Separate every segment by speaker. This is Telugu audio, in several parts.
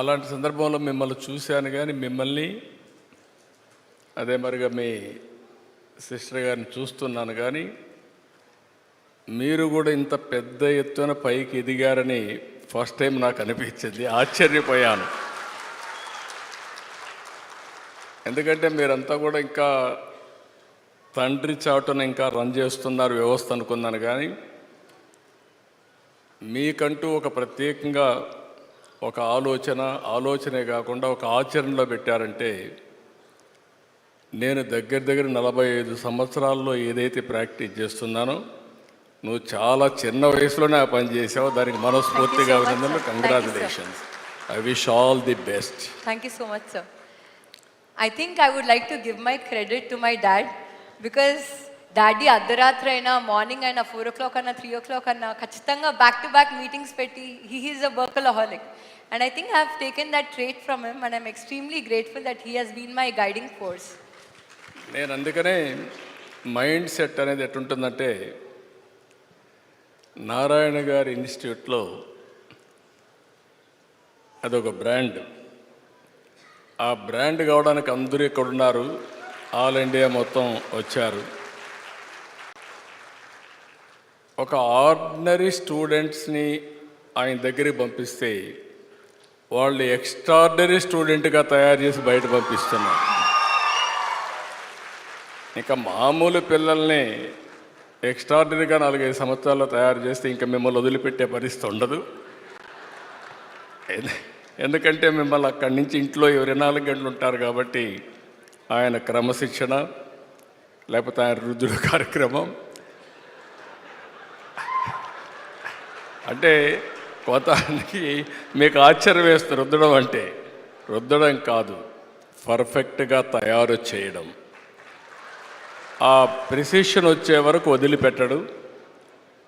Speaker 1: అలాంటి సందర్భంలో మిమ్మల్ని చూశాను, కానీ మిమ్మల్ని అదే మరిగా మీ సిస్టర్ గారిని చూస్తున్నాను, కానీ మీరు కూడా ఇంత పెద్ద ఎత్తున పైకి ఎదిగారని ఫస్ట్ టైం నాకు అనిపించింది. ఆశ్చర్యపోయాను. ఎందుకంటే మీరంతా కూడా ఇంకా తండ్రి చాటున ఇంకా రన్ చేస్తున్నారు వ్యవస్థ అనుకున్నాను, కానీ మీకంటూ ఒక ప్రత్యేకంగా ఒక ఆలోచనే కాకుండా ఒక ఆచరణలో పెట్టారంటే, నేను దగ్గర 45 సంవత్సరాల్లో ఏదైతే ప్రాక్టీస్ చేస్తున్నానో నువ్వు చాలా చిన్న వయసులోనే ఆ పని చేసావు. దానికి మనస్ఫూర్తిగా అభినందనలు. Congratulations. I wish all the best.
Speaker 2: Thank you so much, sir. I think I would like to give my credit to my dad because daddy అర్ధరాత్రి అయినా మార్నింగ్ అయినా 4 o'clock అన్నా 3 o'clock అన్నా ఖచ్చితంగా బ్యాక్ మీటింగ్స్ పెట్టి he is a workaholic. And I think I have taken that trait from him and I'm extremely grateful that he has been my guiding force.
Speaker 1: నేను అందుకనే మైండ్ సెట్ అనేది ఎట్టుంటుందంటే, నారాయణ గారి ఇన్స్టిట్యూట్లో అదొక బ్రాండ్. ఆ బ్రాండ్ కావడానికి అందరూ ఇక్కడ ఉన్నారు, ఆల్ ఇండియా మొత్తం వచ్చారు. ఒక ఆర్డినరీ స్టూడెంట్స్ని ఆయన దగ్గరికి పంపిస్తే వాళ్ళు ఎక్స్ట్రాడినరీ స్టూడెంట్గా తయారు చేసి బయట పంపిస్తున్నారు. ఇంకా మామూలు పిల్లల్ని ఎక్స్ట్రాడినరీగా 4-5 సంవత్సరాల్లో తయారు చేస్తే ఇంకా మిమ్మల్ని వదిలిపెట్టే పరిస్థితి ఉండదు. ఎందుకంటే మిమ్మల్ని అక్కడి నుంచి ఇంట్లో 24 గంటలు ఉంటారు కాబట్టి ఆయన క్రమశిక్షణ లేకపోతే ఆయన రుద్దుడు కార్యక్రమం అంటే కొంతమందికి మీకు ఆశ్చర్యం వేస్తుంది. రుద్దడం అంటే రుద్దడం కాదు, పర్ఫెక్ట్గా తయారు చేయడం. ఆ ప్రిసిషన్ వచ్చే వరకు వదిలిపెట్టడు.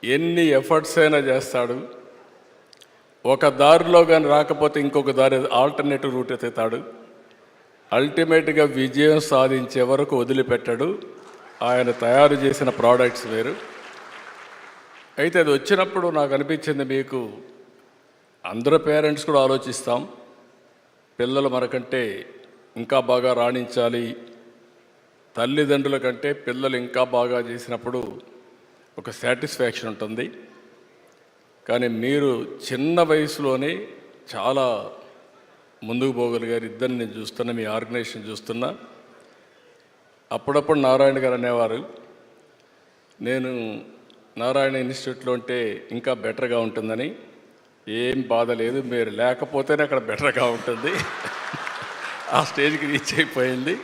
Speaker 1: ఎన్ని ఎఫర్ట్స్ అయినా చేస్తాడు. ఒక దారిలో కానీ రాకపోతే ఇంకొక దారి ఆల్టర్నేటివ్ రూట్ ఎత్తుతాడు. అల్టిమేట్గా విజయం సాధించే వరకు వదిలిపెట్టడు. ఆయన తయారు చేసిన ప్రోడక్ట్స్ వేరు. అయితే అది వచ్చినప్పుడు నాకు అనిపించింది, మీకు అందరూ పేరెంట్స్ కూడా ఆలోచిస్తాం, పిల్లలు మనకంటే ఇంకా బాగా రాణించాలి, తల్లిదండ్రుల కంటే పిల్లలు ఇంకా బాగా చేసినప్పుడు ఒక సాటిస్ఫాక్షన్ ఉంటుంది. కానీ మీరు చిన్న వయసులోనే చాలా ముందుకు పోగలిగారు. ఇద్దరిని నేను చూస్తున్నా, మీ ఆర్గనైజేషన్ చూస్తున్నా. అప్పుడప్పుడు నారాయణ గారు అనేవారు, నేను నారాయణ ఇన్స్టిట్యూట్లో ఉంటే ఇంకా బెటర్గా ఉంటుందని. ఏం బాధ లేదు, మీరు లేకపోతేనే అక్కడ బెటర్గా ఉంటుంది. ఆ స్టేజ్కి రీచ్ అయిపోయింది.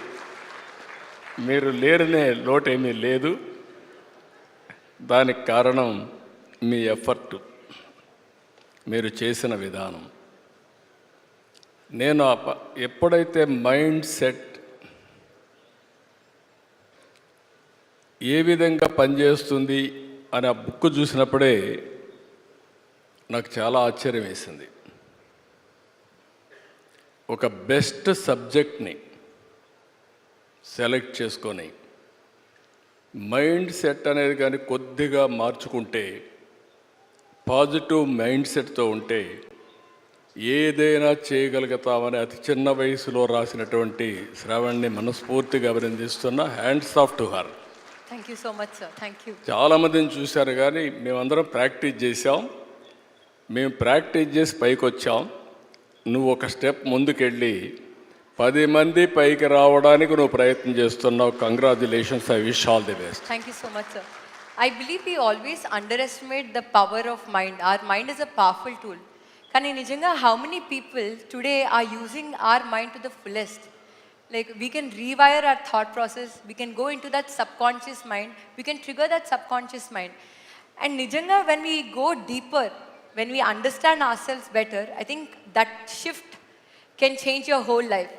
Speaker 1: మీరు లేరనే లోటు ఏమీ లేదు. దానికి కారణం మీ ఎఫర్ట్, మీరు చేసిన విధానం. నేను ఎప్పుడైతే మైండ్ సెట్ ఏ విధంగా పనిచేస్తుంది అని ఆ బుక్ చూసినప్పుడే నాకు చాలా ఆశ్చర్యం వేసింది. ఒక బెస్ట్ సబ్జెక్ట్ని సెలెక్ట్ చేసుకొని మైండ్ సెట్ అనేది కానీ కొద్దిగా మార్చుకుంటే, పాజిటివ్ మైండ్ సెట్తో ఉంటే ఏదైనా చేయగలుగుతామని అతి చిన్న వయసులో రాసినటువంటి శ్రావణ్ని మనస్ఫూర్తిగా అభినందిస్తున్నా. Hands off to her.
Speaker 2: Thank you so much sir. Thank you.
Speaker 1: చాలామందిని చూశారు, కానీ మేమందరం ప్రాక్టీస్ చేసాం. మేము ప్రాక్టీస్ చేసి పైకి వచ్చాం. నువ్వు ఒక స్టెప్ ముందుకెళ్ళి 10 మంది పైకి రావడానికి నువ్వు ప్రయత్నం చేస్తున్నావు. Congratulations. I wish all the best.
Speaker 2: Thank you so much sir. I believe we always underestimate the power of mind. Our mind is a powerful tool. కానీ నిజంగా how many people today are using our mind to the fullest? Like we can rewire our thought process, we can go into that subconscious mind, we can trigger that subconscious mind. And nijanga when we go deeper, when we understand ourselves better, I think that shift can change your whole life.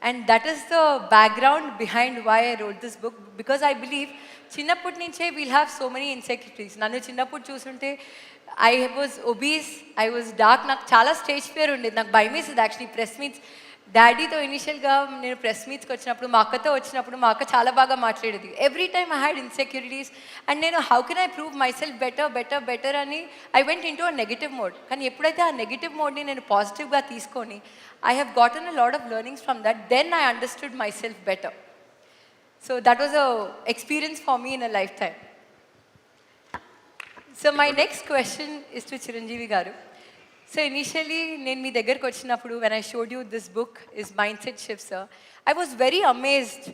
Speaker 2: And that is the background behind why I wrote this book, because I believe చిన్నప్పటి నుంచే we'll have so many insecurities. నన్ను చిన్నప్పుడు చూస్తుంటే I was obese, I was dark, నాకు చాలా స్టేజ్ ఫియర్ ఉండేది. నాకు భయం వేసేది యాక్చువల్లీ ప్రెస్ మీట్స్ డాడీతో ఇనిషియల్గా నేను ప్రెస్ మీట్స్కి వచ్చినప్పుడు మా అక్కతో వచ్చినప్పుడు మా అక్క చాలా బాగా మాట్లాడేది. Every time I had insecurities and నేను how can I prove myself better అని I went into a negative mode. కానీ ఎప్పుడైతే ఆ నెగిటివ్ మోడ్ని నేను పాజిటివ్గా తీసుకొని I have gotten a lot of learnings from that, then I understood myself better. So that was a experience for me in a lifetime. So my next question is to Chiranjeevi garu. So initially నేను మీ దగ్గరకు వచ్చినప్పుడు when I showed you this book is mindset shift sir, I was very amazed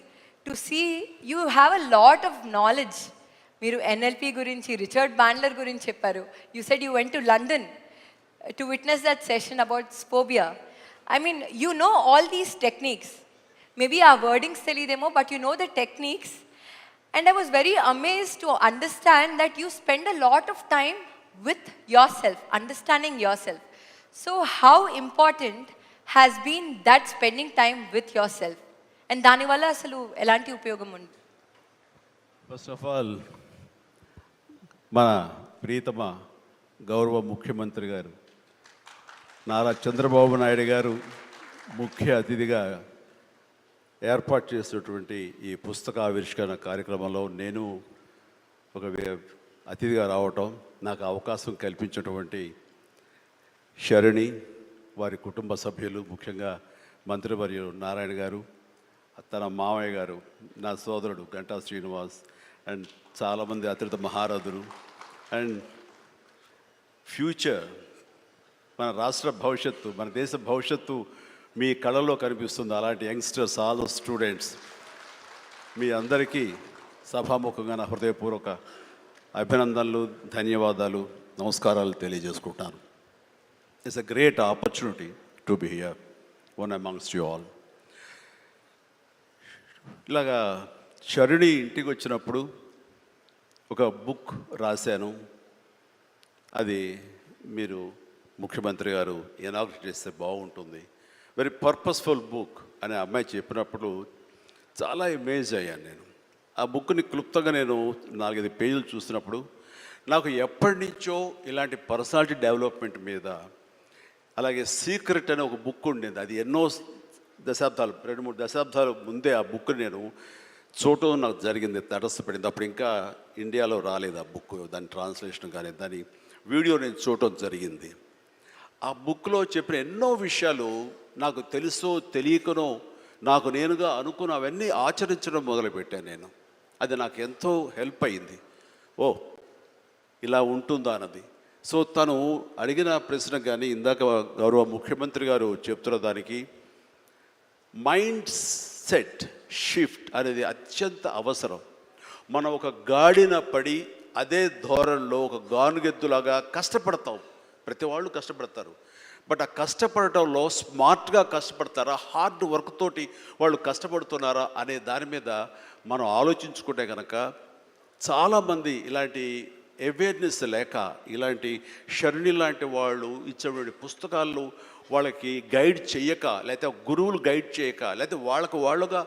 Speaker 2: to see you have a lot of knowledge. మీరు ఎన్ఎల్పి గురించి, రిచర్డ్ బ్యాండ్లర్ గురించి చెప్పారు. You said you went to London to witness that session about phobia. I mean you know all these techniques. Maybe ఆ వర్డింగ్స్ తెలియదేమో, but you know the techniques. And I was very amazed to understand that you spend a lot of time with yourself, understanding yourself. So how important has been that spending time with yourself? And dani valla asalu elanti upyogam undi?
Speaker 3: First of all మన ప్రియతమ గౌరవ ముఖ్యమంత్రి గారు నారా చంద్రబాబు నాయుడు గారు ముఖ్య అతిథిగా ఏర్పాటు చేసినటువంటి ఈ పుస్తక ఆవిష్కరణ కార్యక్రమంలో నేను ఒక అతిథిగా రావటం, నాకు అవకాశం కల్పించినటువంటి శరణి, వారి కుటుంబ సభ్యులు, ముఖ్యంగా మంత్రివర్యులు నారాయణ గారు, తన మామయ్య గారు, నా సోదరుడు గంటా శ్రీనివాస్, అండ్ చాలామంది అతిథి మహారథులు, అండ్ ఫ్యూచర్ మన రాష్ట్ర భవిష్యత్తు, మన దేశ భవిష్యత్తు మీ కళలో కనిపిస్తుంది. అలాంటి యంగ్స్టర్స్, ఆల్ స్టూడెంట్స్, మీ అందరికీ సభాముఖంగా నా హృదయపూర్వక అభినందనలు, ధన్యవాదాలు, నమస్కారాలు తెలియజేసుకుంటాను. It's a great opportunity to be here one amongst you all. ఇలాగా శరణి ఇంటికి వచ్చినప్పుడు ఒక బుక్ రాశాను. అది మీరు ముఖ్యమంత్రి గారు ఇనాగ్రేట్ చేస్తే బాగుంటుంది, వెరీ పర్పస్ఫుల్ బుక్ అని అమ్మాయి చెప్పినప్పుడు చాలా అమేజ్ అయ్యాను నేను. ఆ బుక్ని క్లుప్తంగా నేను 4-5 పేజీలు చూసినప్పుడు నాకు ఎప్పటి నుంచో ఇలాంటి పర్సనాలిటీ డెవలప్మెంట్ మీద, అలాగే సీక్రెట్ అనే ఒక బుక్ ఉండేది. అది ఎన్నో దశాబ్దాలు, 2-3 దశాబ్దాల ముందే ఆ బుక్ నేను చూడటం నాకు జరిగింది, తటస్థపడింది. అప్పుడు ఇంకా ఇండియాలో రాలేదు ఆ బుక్, దాని ట్రాన్స్లేషన్ కానీ దాని వీడియో నేను చూడటం జరిగింది. ఆ బుక్లో చెప్పిన ఎన్నో విషయాలు నాకు తెలుసో తెలియకనో నాకు నేనుగా అనుకున్న అవన్నీ ఆచరించడం మొదలుపెట్టాను నేను. అది నాకు ఎంతో హెల్ప్ అయింది. ఓ ఇలా ఉంటుందా అన్నది. సో తను అడిగిన ప్రశ్న కానీ ఇందాక గౌరవ ముఖ్యమంత్రి గారు చెప్తున్న దానికి మైండ్ సెట్ షిఫ్ట్ అనేది అత్యంత అవసరం. మనం ఒక గాడిన పడి అదే ధోరణిలో ఒక గానుగెద్దులాగా కష్టపడతాం. ప్రతి వాళ్ళు కష్టపడతారు, బట్ ఆ కష్టపడటంలో స్మార్ట్గా కష్టపడతారా, హార్డ్ వర్క్ తోటి వాళ్ళు కష్టపడుతున్నారా అనే దాని మీద మనం ఆలోచించుకుంటే కనుక చాలామంది ఇలాంటి అవేర్నెస్ లేక, ఇలాంటి శరణి లాంటి వాళ్ళు ఇచ్చేటువంటి పుస్తకాలు వాళ్ళకి గైడ్ చేయక, లేకపోతే గురువులు గైడ్ చేయక, లేకపోతే వాళ్ళుగా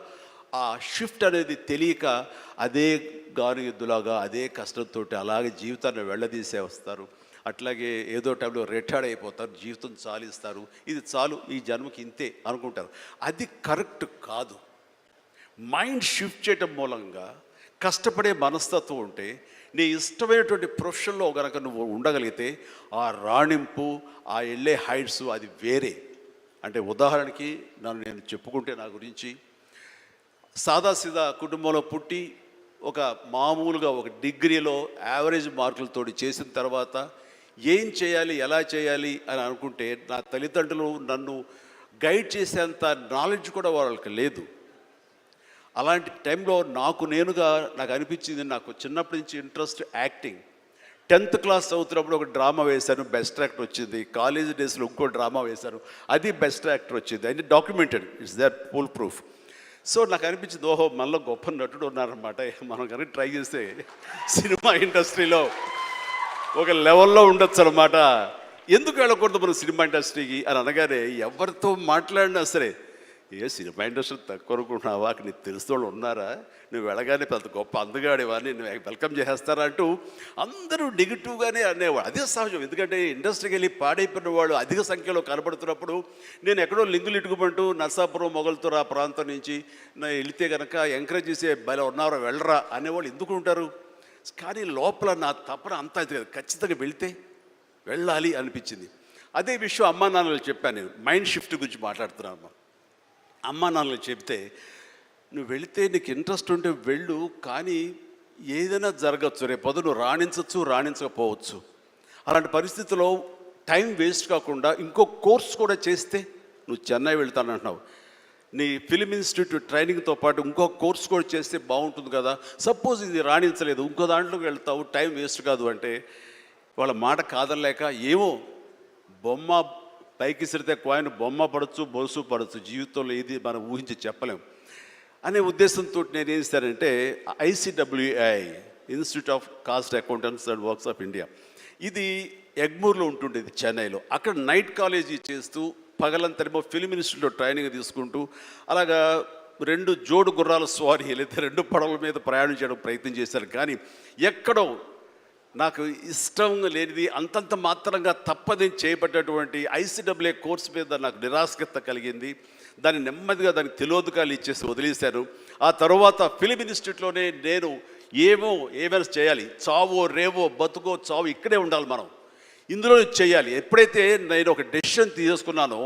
Speaker 3: ఆ షిఫ్ట్ అనేది తెలియక అదే గానుగెద్దులాగా అదే కష్టంతో అలాగే జీవితాన్ని వెళ్ళదీసే వస్తారు. అట్లాగే ఏదో టైంలో రిటైర్డ్ అయిపోతారు, జీవితం చాలిస్తారు, ఇది చాలు ఈ జన్మకి ఇంతే అనుకుంటారు. అది కరెక్ట్ కాదు. మైండ్ షిఫ్ట్ చేయటం మూలంగా కష్టపడే మనస్తత్వం ఉంటే, నీ ఇష్టమైనటువంటి ప్రొఫెషన్లో కనుక నువ్వు ఉండగలిగితే ఆ రాణింపు, ఆ వెళ్ళే హైట్స్ అది వేరే. అంటే ఉదాహరణకి నేను చెప్పుకుంటే నా గురించి సాదాసీదా కుటుంబంలో పుట్టి ఒక మామూలుగా ఒక డిగ్రీలో యావరేజ్ మార్కులతోటి చేసిన తర్వాత ఏం చేయాలి, ఎలా చేయాలి అని అనుకుంటే నా తల్లిదండ్రులు నన్ను గైడ్ చేసేంత నాలెడ్జ్ కూడా వాళ్ళకి లేదు. అలాంటి టైంలో నాకు అనిపించింది, నాకు చిన్నప్పటి నుంచి ఇంట్రెస్ట్ యాక్టింగ్. 10th క్లాస్ చదువుతున్నప్పుడు ఒక డ్రామా వేశాను, బెస్ట్ యాక్టర్ వచ్చింది. కాలేజ్ డేస్లో ఇంకో డ్రామా వేశాను, అది బెస్ట్ యాక్టర్ వచ్చింది. అది documented, it's that full proof. So నాకు అనిపించింది, ఓహో మనలో గొప్ప నటుడు ఉన్నారనమాట, మనం కనుక ట్రై చేస్తే సినిమా ఇండస్ట్రీలో ఒక లెవెల్లో ఉండొచ్చు అనమాట. ఎందుకు వెళ్ళకూడదు మనం సినిమా ఇండస్ట్రీకి అని అనగానే ఎవరితో మాట్లాడినా సరే ఏ సినిమా ఇండస్ట్రీ తక్కువ అనుకుంటున్నావా, నీకు తెలిసిన వాళ్ళు ఉన్నారా, నువ్వు వెళ్ళగానే పెద్ద గొప్ప అందగాడివా, నేను వెల్కమ్ చేస్తారా అంటూ అందరూ నెగిటివ్గానే అనేవాడు. అదే సహజం, ఎందుకంటే ఇండస్ట్రీకి వెళ్ళి పాడైపోయిన వాళ్ళు అధిక సంఖ్యలో కనబడుతున్నప్పుడు నేను ఎక్కడో లింగులు ఇటుకుమంటూ నర్సాపురం మొగల్తూరు ఆ ప్రాంతం నుంచి నేను వెళితే కనుక ఎంకరేజ్ చేసే భలే ఉన్నారో వెళ్ళరా అనేవాళ్ళు ఎందుకు ఉంటారు. కానీ లోపల నా తపన అంతా ఇది కదా, ఖచ్చితంగా వెళితే వెళ్ళాలి అనిపించింది. అదే విషయం అమ్మా నాన్నలు చెప్పాను. నేను మైండ్ షిఫ్ట్ గురించి మాట్లాడుతున్నాను. అమ్మా నాన్నలు చెప్తే నువ్వు వెళితే నీకు ఇంట్రెస్ట్ ఉంటే వెళ్ళు, కానీ ఏదైనా జరగచ్చు, రేపు పొద్దున నువ్వు రాణించవచ్చు రాణించకపోవచ్చు. అలాంటి పరిస్థితుల్లో టైం వేస్ట్ కాకుండా ఇంకో కోర్స్ కూడా చేస్తే, నువ్వు చెన్నై వెళ్తానంటున్నావు, నీ ఫిలిం ఇన్స్టిట్యూట్ ట్రైనింగ్తో పాటు ఇంకో కోర్స్ కూడా చేస్తే బాగుంటుంది కదా. సపోజ్ ఇది రాణించలేదు, ఇంకో దాంట్లోకి వెళ్తావు, టైం వేస్ట్ కాదు అంటే వాళ్ళ మాట కాదనలేక ఏమో బొమ్మ పైకి సిరితే కాయిన్ బొమ్మ పడవచ్చు, బొలుసు పడవచ్చు, జీవితంలో ఇది మనం ఊహించి చెప్పలేం అనే ఉద్దేశంతో నేను ఏం చేశానంటే ICWI institute of cost accountants and works of India, ఇది ఎగ్మూర్లో ఉంటుండేది చెన్నైలో. అక్కడ నైట్ కాలేజీ చేస్తూ పగలంతరేమో ఫిలిం ఇన్స్టిట్యూట్లో ట్రైనింగ్ తీసుకుంటూ అలాగా 2 జోడు గుర్రాల స్వారీ లేదా 2 పడవల మీద ప్రయాణం చేయడం ప్రయత్నం చేశారు. కానీ ఎక్కడో నాకు ఇష్టం లేనిది అంతంత మాత్రంగా తప్పదని చేపట్టేటువంటి ICWA కోర్స్ మీద నాకు నిరాశక్త కలిగింది. దాన్ని నెమ్మదిగా దానికి తెలియదుకాలు ఇచ్చేసి వదిలేశాను. ఆ తర్వాత ఫిలిం ఇన్స్టిట్యూట్లోనే నేను ఏమైనా చేయాలి, చావో రేవో బతుకో చావు ఇక్కడే ఉండాలి, మనం ఇందులో చేయాలి. ఎప్పుడైతే నేను ఒక డెసిషన్ తీసుకున్నానో